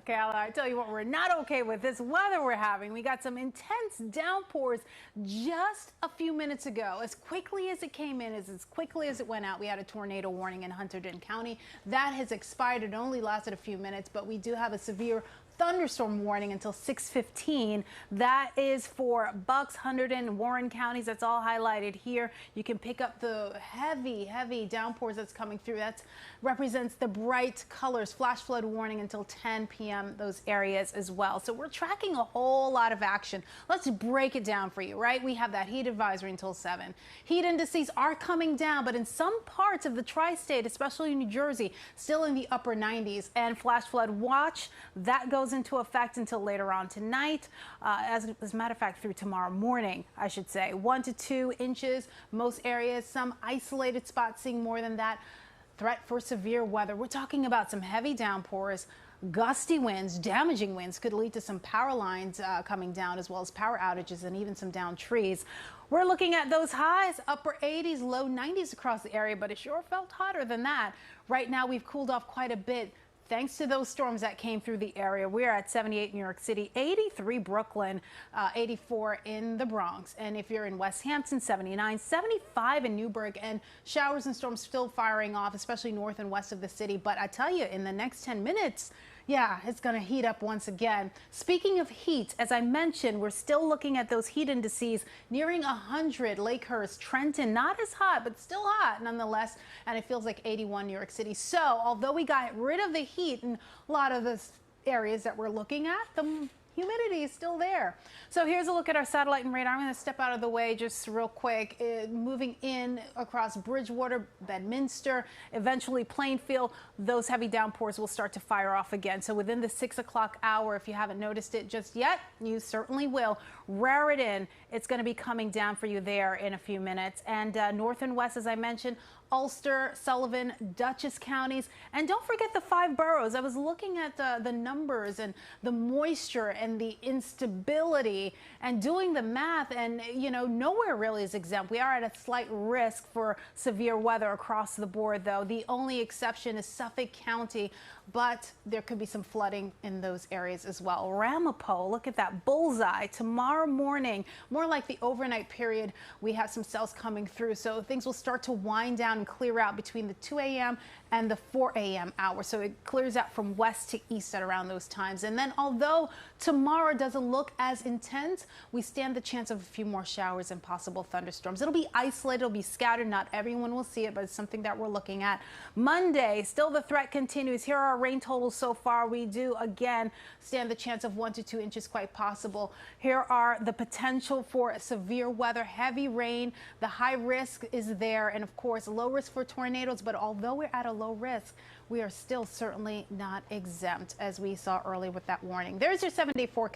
Kayla, I tell you what, we're not okay with this weather we're having. We got some intense downpours just a few minutes ago. As quickly as it came in, as quickly as it went out, we had a tornado warning in Hunterdon County. That has expired. It only lasted a few minutes, but we do have a severe thunderstorm warning until 6:15. That is for Bucks, Hunterdon, Warren counties. That's all highlighted here. You can pick up the heavy downpours that's coming through. That represents the bright colors. Flash flood warning until 10 p.m. those areas as well. So we're tracking a whole lot of action. Let's break it down for you, right? We have that heat advisory until 7. Heat indices are coming down, but in some parts of the tri-state, especially New Jersey, still in the upper 90s. And flash flood watch, that goes into effect until later on tonight, as a matter of fact through tomorrow morning, I should say. 1 to 2 inches most areas, some isolated spots seeing more than that. Threat for severe weather. We're talking about some heavy downpours, gusty winds, damaging winds could lead to some power lines coming down, as well as power outages and even some downed trees. We're looking at those highs, upper 80s, low 90s across the area, but it sure felt hotter than that. Right now we've cooled off quite a bit thanks to those storms that came through the area. We're at 78 in New York City, 83 Brooklyn, 84 in the Bronx. And if you're in West Hampton, 79, 75 in Newburgh, and showers and storms still firing off, especially north and west of the city. But I tell you, in the next 10 minutes, yeah, it's going to heat up once again. Speaking of heat, as I mentioned, we're still looking at those heat indices nearing 100. Lakehurst, Trenton, not as hot, but still hot nonetheless. And it feels like 81 New York City. So although we got rid of the heat in a lot of the areas that we're looking at, the humidity is still there. So here's a look at our satellite and radar. I'm going to step out of the way just real quick. Moving in across Bridgewater, Bedminster, eventually Plainfield, those heavy downpours will start to fire off again. So within the 6 o'clock hour, if you haven't noticed it just yet, you certainly will. Raritan, it's going to be coming down for you there in a few minutes. And north and west, as I mentioned, Ulster, Sullivan, Dutchess counties. And don't forget the 5 boroughs. I was looking at the numbers and the moisture and the instability and doing the math, and you know, nowhere really is exempt. We are at a slight risk for severe weather across the board, though. The only exception is Suffolk County, but there could be some flooding in those areas as well. Ramapo, look at that bullseye. Tomorrow morning, more like the overnight period, we have some cells coming through, so things will start to wind down and clear out between the 2 a.m. and the 4 a.m. hour. So it clears out from west to east at around those times. And then although tomorrow doesn't look as intense, we stand the chance of a few more showers and possible thunderstorms. It'll be isolated, it'll be scattered. Not everyone will see it, but it's something that we're looking at. Monday, still the threat continues. Here are our rain totals so far. We do again stand the chance of 1 to 2 inches, quite possible. Here are the potential for severe weather, heavy rain. The high risk is there, and of course low risk for tornadoes. But although we're at a low risk, we are still certainly not exempt, as we saw earlier with that warning. There's your 7-day forecast.